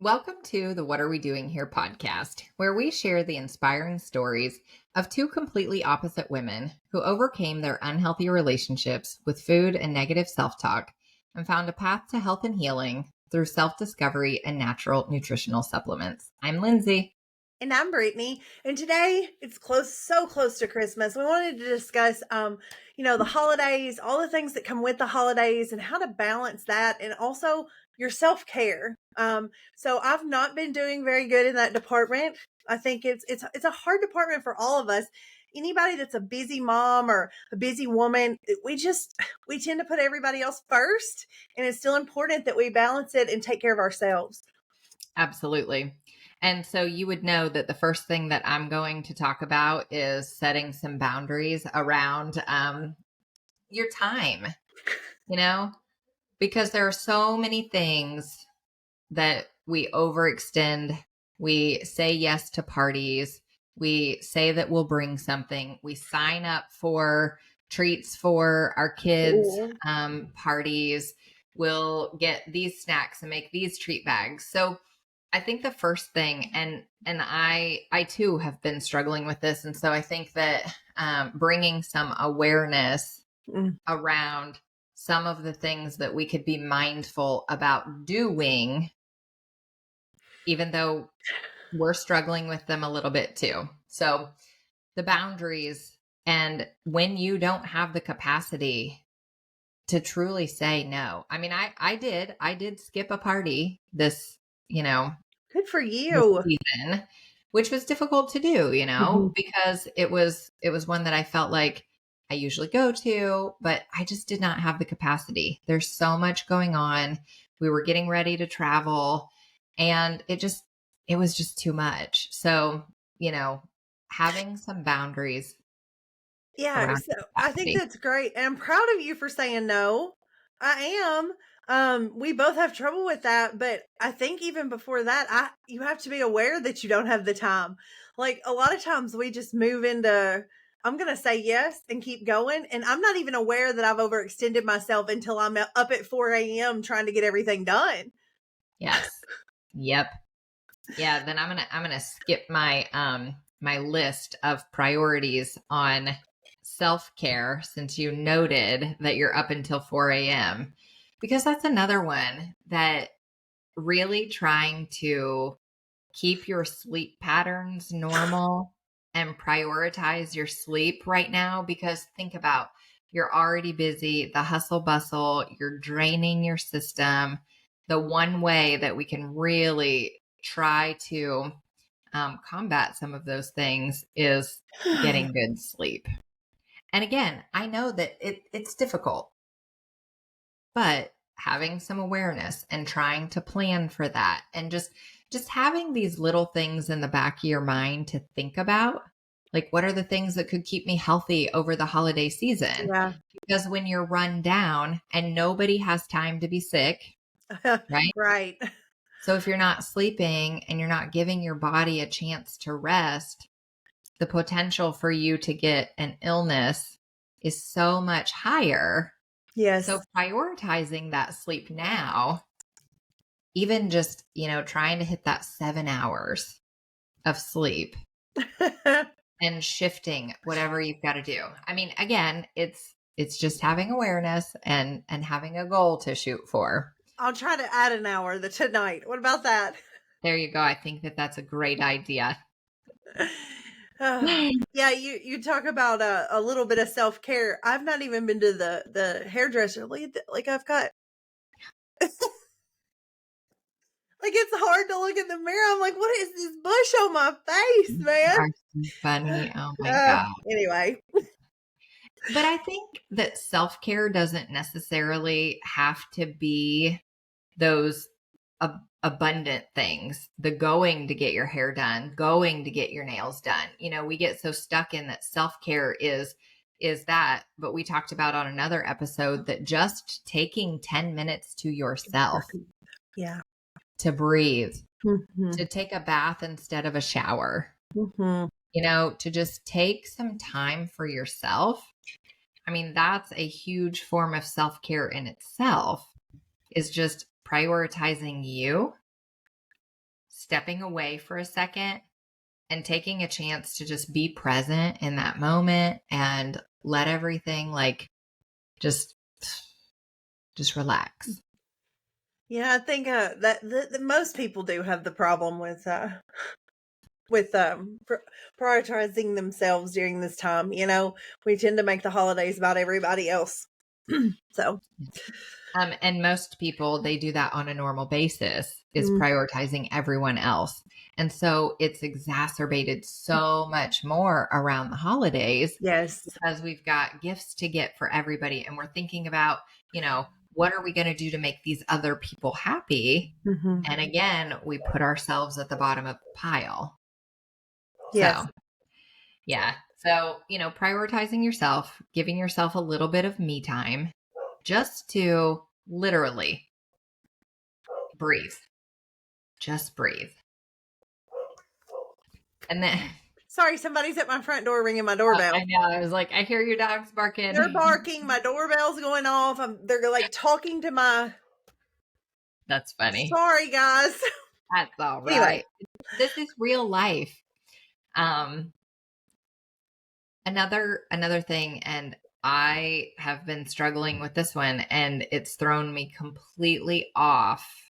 Welcome to the What Are We Doing Here podcast, where we share the inspiring stories of two completely opposite women who overcame their unhealthy relationships with food and negative self talk and found a path to health and healing through self discovery and natural nutritional supplements. I'm Lindsay. And I'm Brittany. And today it's so close to Christmas. We wanted to discuss, the holidays, all the things that come with the holidays and how to balance that and also your self-care. So I've not been doing very good in that department. I think it's a hard department for all of us. Anybody that's a busy mom or a busy woman, we tend to put everybody else first. And it's still important that we balance it and take care of ourselves. Absolutely. And so you would know that the first thing that I'm going to talk about is setting some boundaries around your time, because there are so many things that we overextend. We say yes to parties. We say that we'll bring something. We sign up for treats for our kids' parties. We'll get these snacks and make these treat bags. So I think the first thing, and I too have been struggling with this, and so I think that bringing some awareness around some of the things that we could be mindful about doing, even though we're struggling with them a little bit too. So the boundaries, and when you don't have the capacity to truly say no. I mean, I did skip a party this, Good for this you. season, which was difficult to do, because it was one that I felt like I usually go to, but I just did not have the capacity. There's so much going on. We were getting ready to travel and it was just too much. So, having some boundaries Yeah, around so I think capacity. that's great. And I'm proud of you for saying no. I am. We both have trouble with that, but I think even before that, you have to be aware that you don't have the time. Like a lot of times we just move into I'm going to say yes and keep going, and I'm not even aware that I've overextended myself until I'm up at 4 a.m. trying to get everything done. Yes. Yep. Yeah, then I'm gonna skip my my list of priorities on self-care since you noted that you're up until 4 a.m. because that's another one that really trying to keep your sleep patterns normal and prioritize your sleep right now, because think about, you're already busy, the hustle bustle, you're draining your system. The one way that we can really try to combat some of those things is getting good sleep. And again, I know that it's difficult, but having some awareness and trying to plan for that, and just having these little things in the back of your mind to think about, like what are the things that could keep me healthy over the holiday season, Yeah. because when you're run down and nobody has time to be sick, right? Right. So if you're not sleeping and you're not giving your body a chance to rest, the potential for you to get an illness is so much higher. So Yes. prioritizing that sleep now, even just, trying to hit that 7 hours of sleep and shifting whatever you've got to do. I mean, again, it's just having awareness and having a goal to shoot for. I'll try to add an hour tonight. What about that? There you go. I think that that's a great idea. Yeah, you talk about a little bit of self-care. I've not even been to the hairdresser. Like I've got like it's hard to look in the mirror. I'm like, what is this bush on my face, You man? are so funny. Oh my God. Anyway. But I think that self-care doesn't necessarily have to be those abundant things, the going to get your hair done, going to get your nails done. We get so stuck in that self-care is that, but we talked about on another episode that just taking 10 minutes to yourself Yeah. to breathe, Mhm. to take a bath instead of a shower, Mhm. to just take some time for yourself. I mean, that's a huge form of self-care in itself, is just prioritizing you stepping away for a second and taking a chance to just be present in that moment and let everything like just relax. Yeah, I think that most people do have the problem with prioritizing themselves during this time. You know, we tend to make the holidays about everybody else. So, And most people, they do that on a normal basis, is mm, prioritizing everyone else. And so it's exacerbated so much more around the holidays yes. because we've got gifts to get for everybody. And we're thinking about, what are we going to do to make these other people happy? Hmm. And again, we put ourselves at the bottom of the pile. Yes. So, yeah. So, prioritizing yourself, giving yourself a little bit of me time just to literally breathe. Just breathe. And then, Sorry, somebody's at my front door ringing my oh, doorbell. I know. I was like, I hear your dogs barking. They're barking. My doorbell's going off. They're like talking to my. That's funny. Sorry, guys. That's all Anyway. right. This is real life. Um, another thing, and I have been struggling with this one, and it's thrown me completely off,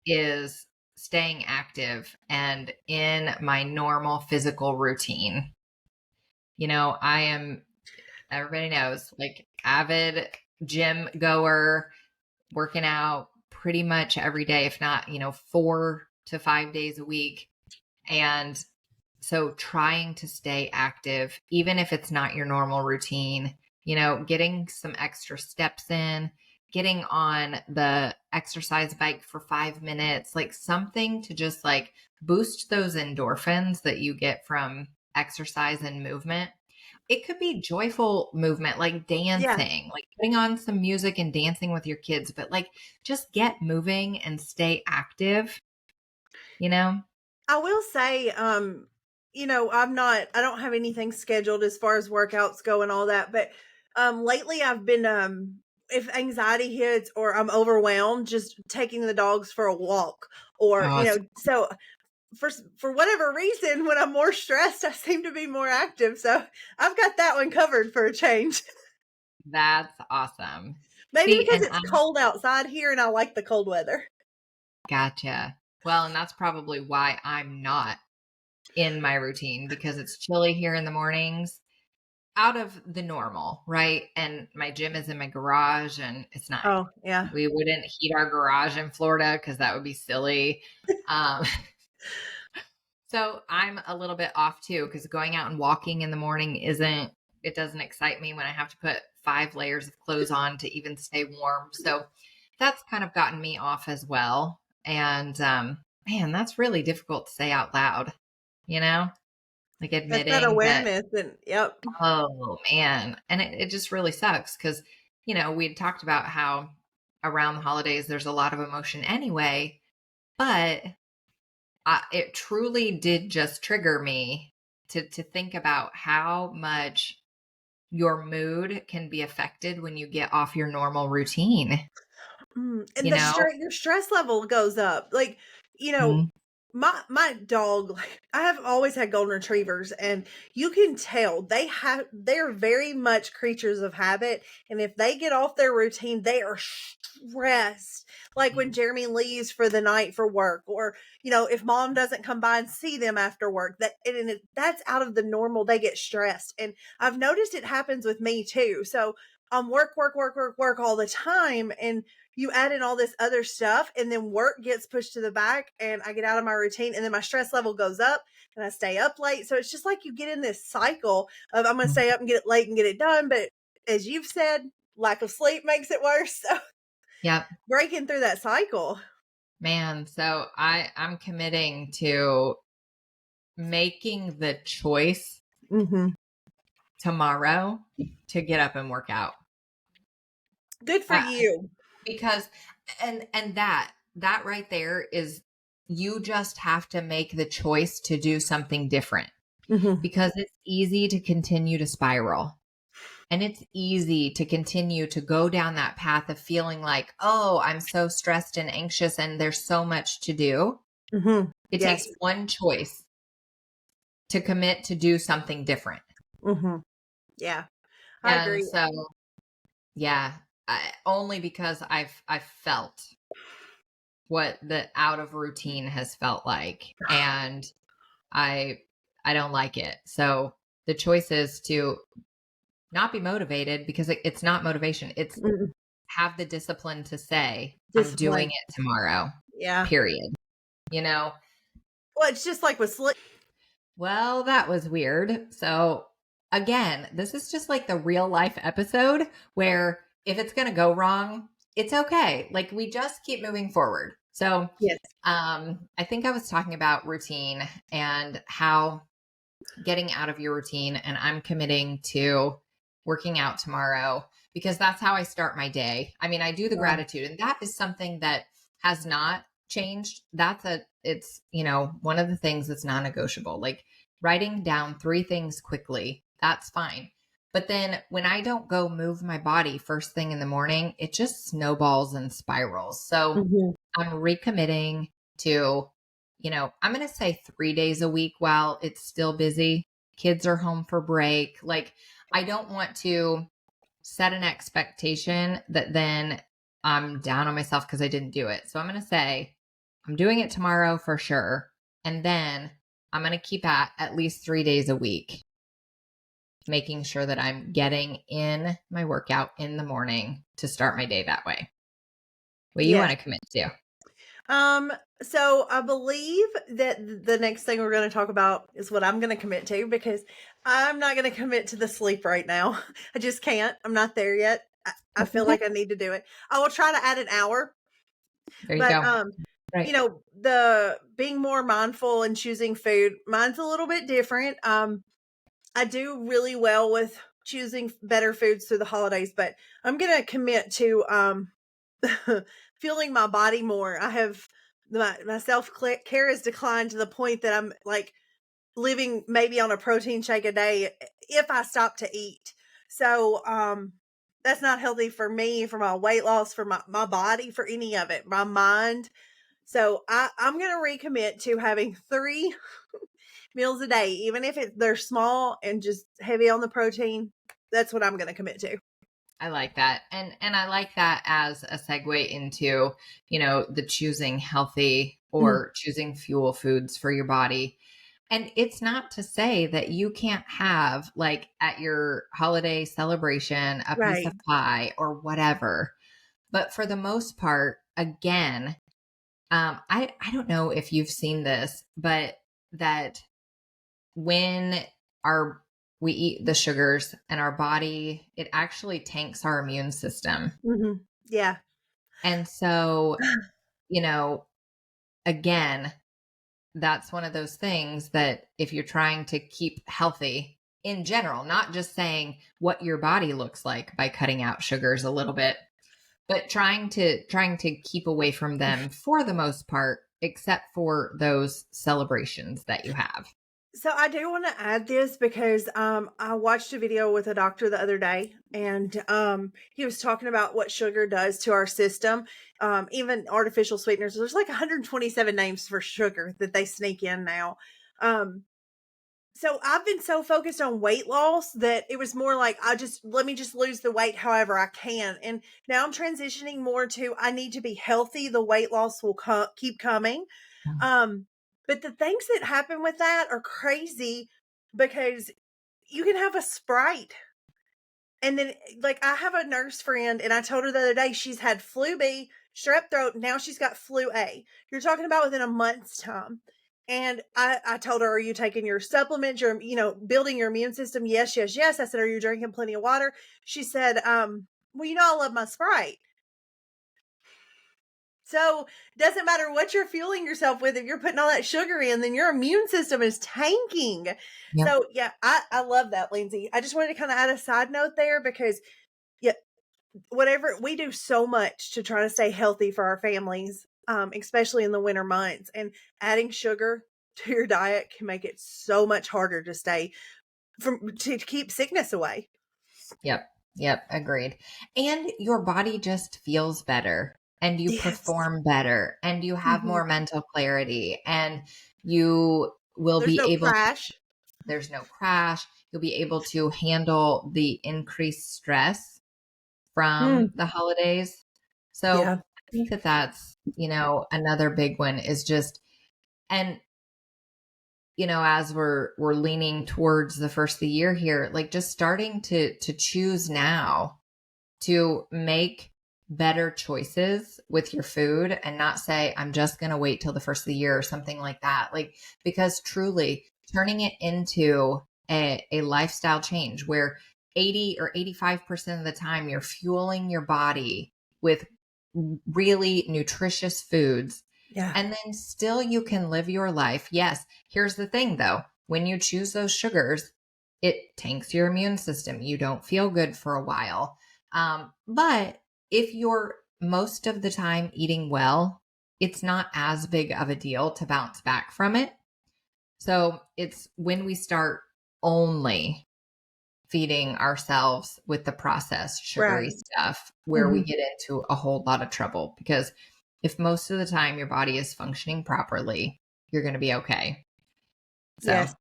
is staying active and in my normal physical routine. I am, everybody knows, like avid gym goer, working out pretty much every day, if not, 4 to 5 days a week. And so trying to stay active, even if it's not your normal routine, getting some extra steps in, getting on the exercise bike for 5 minutes, like something to just like boost those endorphins that you get from exercise and movement. It could be joyful movement, like Yeah. dancing, like putting on some music and dancing with your kids, but like just get moving and stay active, you know? I will say, I don't have anything scheduled as far as workouts go and all that, but lately I've been if anxiety hits or I'm overwhelmed, just taking the dogs for a walk or, Oh, so for whatever reason, when I'm more stressed, I seem to be more active. So I've got that one covered for a change. that's awesome. Maybe See, because and it's cold outside here and I like the cold weather. gotcha. Well, and that's probably why I'm not in my routine because it's chilly here in the mornings, out of the normal, right? And my gym is in my garage and it's not, Oh, yeah. we wouldn't heat our garage in Florida because that would be silly. Um, so I'm a little bit off too because going out and walking in the morning it doesn't excite me when I have to put 5 layers of clothes on to even stay warm. So that's kind of gotten me off as well. And man, that's really difficult to say out loud, you know, like That's that admitting that, awareness. And yep. oh man. And it just really sucks because, we'd talked about how around the holidays there's a lot of emotion anyway, but it truly did just trigger me to think about how much your mood can be affected when you get off your normal routine, And you know? your stress level goes up. Like, you know, Mhm. my dog, like, I have always had golden retrievers, and you can tell they're very much creatures of habit. And if they get off their routine, they are stressed. Like when Jeremy leaves for the night for work, or if mom doesn't come by and see them after work, that's out of the normal. They get stressed, and I've noticed it happens with me too. So work, work, work, work, work all the time, and you add in all this other stuff, and then work gets pushed to the back, and I get out of my routine, and then my stress level goes up, and I stay up late. So it's just like you get in this cycle of I'm going to stay up and get it late and get it done. But as you've said, lack of sleep makes it worse. So Yep. breaking through that cycle. Man, so I'm committing to making the choice Mm-hmm. tomorrow to get up and work out. Good for Uh, you. because and that right there is, you just have to make the choice to do something different Mm-hmm. because it's easy to continue to spiral. And it's easy to continue to go down that path of feeling like, oh, I'm so stressed and anxious and there's so much to do. Mhm. It takes Yes. one choice to commit to do something different. Mhm. Yeah. I And agree. so, yeah, only because I've felt what the out of routine has felt like, and I I don't like it. So the choice is to not be motivated, because it's not motivation. It's Mm, have the discipline to say, I'm doing discipline. it tomorrow, Yeah. period. You know, Well, it's just like with sleep. well, that was weird. So, again, this is just like the real life episode where if it's going to go wrong, it's okay. Like, we just keep moving forward. So, Yes. I think I was talking about routine and how getting out of your routine, and I'm committing to working out tomorrow because that's how I start my day. I mean, I do the Yeah. gratitude, and that is something that has not changed. It's, one of the things that's non-negotiable. Like writing down 3 things quickly, that's fine. But then when I don't go move my body first thing in the morning, it just snowballs and spirals. So Mhm. I'm recommitting to, I'm going to say 3 days a week while it's still busy. Kids are home for break. Like, I don't want to set an expectation that then I'm down on myself because I didn't do it. So I'm going to say I'm doing it tomorrow for sure. And then I'm going to keep at least 3 days a week, making sure that I'm getting in my workout in the morning to start my day that way. What you Yes. want to commit to? Um, so I believe that the next thing we're going to talk about is what I'm going to commit to, because I'm not going to commit to the sleep right now. I just can't. I'm not there yet. I That's feel okay. like I need to do it. I will try to add an hour, There you but go. Right. the being more mindful and choosing food, mine's a little bit different. I do really well with choosing better foods through the holidays, but I'm going to commit to feeling my body more. I have my self care has declined to the point that I'm like living maybe on a protein shake a day if I stop to eat. So that's not healthy for me, for my weight loss, for my body, for any of it, my mind. So I'm gonna recommit to having 3 meals a day, even if they're small and just heavy on the protein. That's what I'm gonna commit to. I like that. And I like that as a segue into, the choosing healthy Mm, or choosing fuel foods for your body. And it's not to say that you can't have, like, at your holiday celebration, a piece of right. pie or whatever. But for the most part, again, I don't know if you've seen this, but that when our we eat the sugars and our body, it actually tanks our immune system. Yeah. And so, you know, again, that's one of those things that if you're trying to keep healthy in general, not just saying what your body looks like by cutting out sugars a little bit, but trying to keep away from them for the most part, except for those celebrations that you have. So I do want to add this because I watched a video with a doctor the other day, and he was talking about what sugar does to our system. Even artificial sweeteners. There's like 127 names for sugar that they sneak in now. Um so I've been so focused on weight loss that it was more like I just let me just lose the weight however I can. And now I'm transitioning more to I need to be healthy. The weight loss will keep coming. Um, but the things that happen with that are crazy because you can have a Sprite. And then, like, I have a nurse friend, and I told her the other day she's had flu B, strep throat, now she's got flu A. You're talking about within a month's time. And I told her, are you taking your supplements? You're, building your immune system? Yes, yes, yes. I said, are you drinking plenty of water? She said, well, I love my Sprite. So, doesn't matter what you're fueling yourself with, if you're putting all that sugar in, then your immune system is tanking. Yep. So, yeah, I love that, Lindsay. I just wanted to kind of add a side note there because, yeah, whatever we do so much to try to stay healthy for our families, especially in the winter months, and adding sugar to your diet can make it so much harder to stay to keep sickness away. Yep. Yep. Agreed. And your body just feels better. and you Yes. perform better and you have Mhm. more mental clarity and you will There's be no able, crash. there's no crash. You'll be able to handle the increased stress Mm. from the holidays. So Yeah. I think that that's, another big one is just, and as we're leaning towards the first of the year here, like just starting to choose now to make better choices with your food and not say, I'm just going to wait till the first of the year or something like that. Like, because truly turning it into a lifestyle change where 80 or 85% of the time you're fueling your body with really nutritious foods. Yeah. And then still you can live your life. Yes. Here's the thing though. When you choose those sugars, it tanks your immune system. You don't feel good for a while. But if you're most of the time eating well, it's not as big of a deal to bounce back from it. So it's when we start only feeding ourselves with the processed sugary Right. stuff where we Mhm. get into a whole lot of trouble. Because if most of the time your body is functioning properly, you're going to be okay. So, Yes.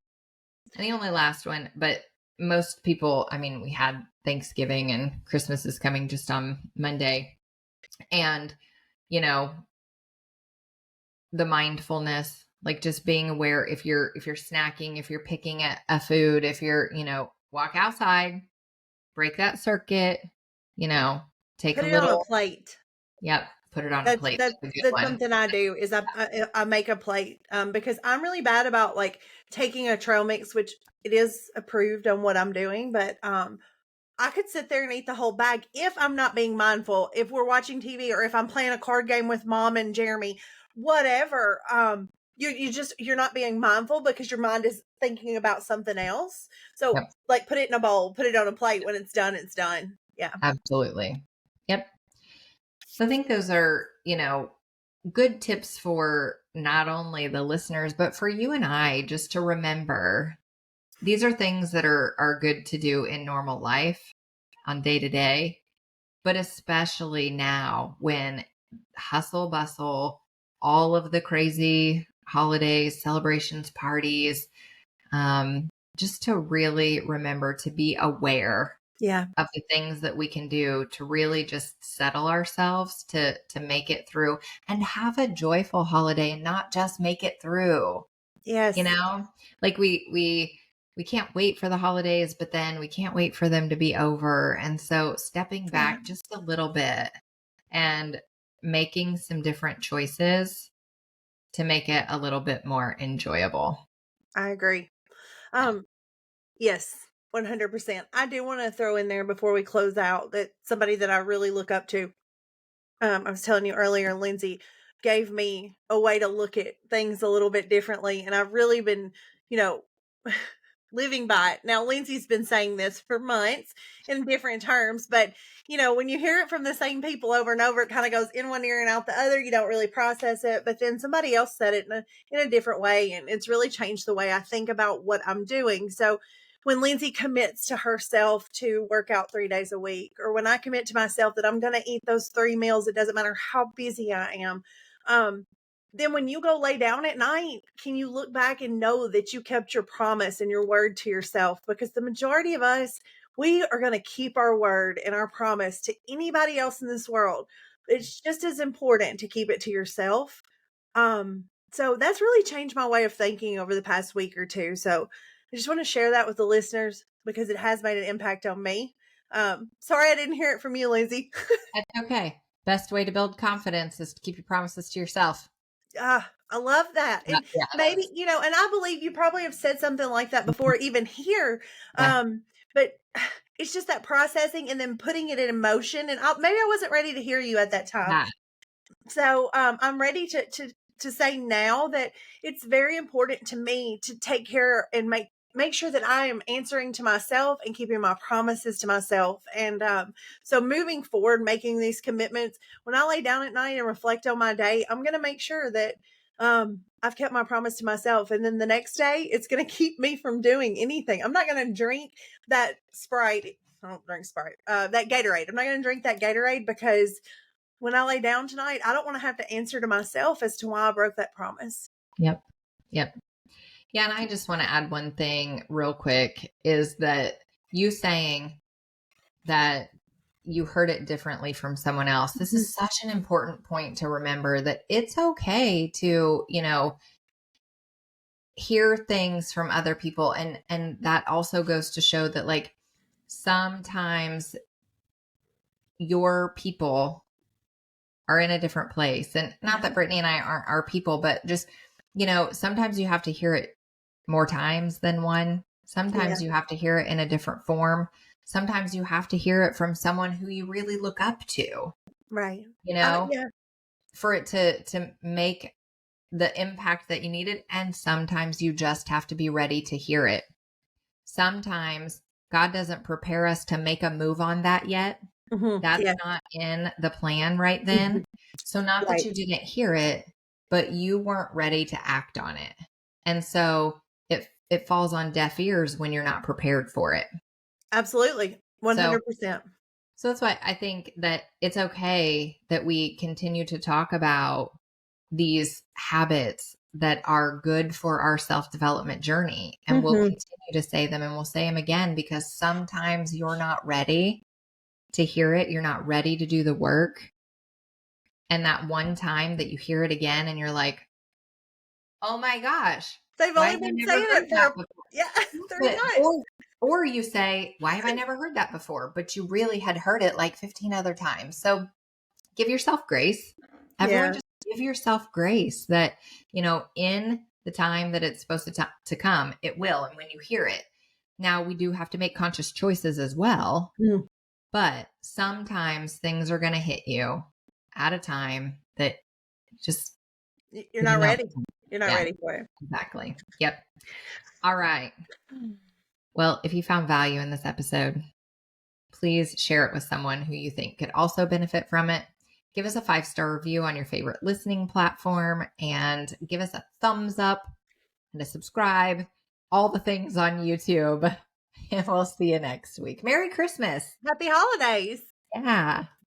and the only last one, but most people, I mean, we had Thanksgiving and Christmas is coming just on Monday. And, you know, the mindfulness, like just being aware if you're snacking, if you're picking at a food, if you're, walk outside, break that circuit, you know, take Put a it on a little, plate. yep, put it on a That's plate. that's That's a good that's one. something I do is I make a plate because I'm really bad about like taking a trail mix, which it is approved on what I'm doing, but I could sit there and eat the whole bag if I'm not being mindful. If we're watching TV or if I'm playing a card game with mom and Jeremy, whatever. You're not being mindful because your mind is thinking about something else. So Yep, like put it in a bowl, put it on a plate. When it's done, it's done. Yeah. absolutely. Yep. So I think those are, good tips for not only the listeners, but for you and I just to remember these are things that are good to do in normal life on day to day, but especially now when hustle bustle, all of the crazy holidays, celebrations, parties, just to really remember to be aware Yeah. of the things that we can do to really just settle ourselves to make it through and have a joyful holiday and not just make it through. You Yes. know, like we can't wait for the holidays, but then we can't wait for them to be over. And so stepping Yeah. back just a little bit and making some different choices to make it a little bit more enjoyable. I agree. Yeah. Um, yes, 100%. I do want to throw in there before we close out that somebody that I really look up to, I was telling you earlier, Lindsay gave me a way to look at things a little bit differently. And I've really been, you know, living by it. Now, Lindsay's been saying this for months in different terms, but when you hear it from the same people over and over, it kind of goes in one ear and out the other. You don't really process it, but then somebody else said it in a different way, and it's really changed the way I think about what I'm doing. So, when Lindsay commits to herself to work out 3 days a week, or when I commit to myself that I'm going to eat those 3 meals, it doesn't matter how busy I am. Um, then when you go lay down at night, can you look back and know that you kept your promise and your word to yourself? Because the majority of us, we are going to keep our word and our promise to anybody else in this world. It's just as important to keep it to yourself. So that's really changed my way of thinking over the past week or two. So I just want to share that with the listeners because it has made an impact on me. Sorry I didn't hear it from you, Lindsay. That's okay. Best way to build confidence is to keep your promises to yourself. I love that. And Yeah. maybe, and I believe you probably have said something like that before, even here. Yeah. But it's just that processing and then putting it in motion. And maybe I wasn't ready to hear you at that time. Yeah. So I'm ready to say now that it's very important to me to take care and make sure that I am answering to myself and keeping my promises to myself. And so moving forward, making these commitments, when I lay down at night and reflect on my day, I'm going to make sure that I've kept my promise to myself. And then the next day, it's going to keep me from doing anything. I'm not going to drink that Sprite. I don't drink Sprite. That Gatorade. I'm not going to drink that Gatorade because when I lay down tonight, I don't want to have to answer to myself as to why I broke that promise. Yep. Yep. Yeah. And I just want to add one thing real quick is that you saying that you heard it differently from someone else. This is such an important point to remember, that it's okay to, hear things from other people. And that also goes to show that, like, sometimes your people are in a different place. And not that Brittaney and I aren't our people, but just, sometimes you have to hear it more times than one. Sometimes you have to hear it in a different form. Sometimes you have to hear it from someone who you really look up to. Right. Yeah. For it to make the impact that you needed. And sometimes you just have to be ready to hear it. Sometimes God doesn't prepare us to make a move on that yet. That's not in the plan right then. So not that you didn't hear it, but you weren't ready to act on it. And so it falls on deaf ears when you're not prepared for it. Absolutely. 100%. So that's why I think that it's okay that we continue to talk about these habits that are good for our self-development journey. And we'll continue to say them, and we'll say them again, because sometimes you're not ready to hear it. You're not ready to do the work. And that one time that you hear it again and you're like, oh my gosh, they've only been saying it for 3 nights. Or you say, why have I never heard that before? But you really had heard it like 15 other times. So give yourself grace. Everyone just give yourself grace that, in the time that it's supposed to come, it will. And when you hear it, now we do have to make conscious choices as well. But sometimes things are going to hit you at a time that just you're not ready. You're not ready for it. Exactly. Yep. All right. Well, if you found value in this episode, please share it with someone who you think could also benefit from it. Give us a 5-star review on your favorite listening platform, and give us a thumbs up and a subscribe, all the things on YouTube. And we'll see you next week. Merry Christmas. Happy holidays. Yeah.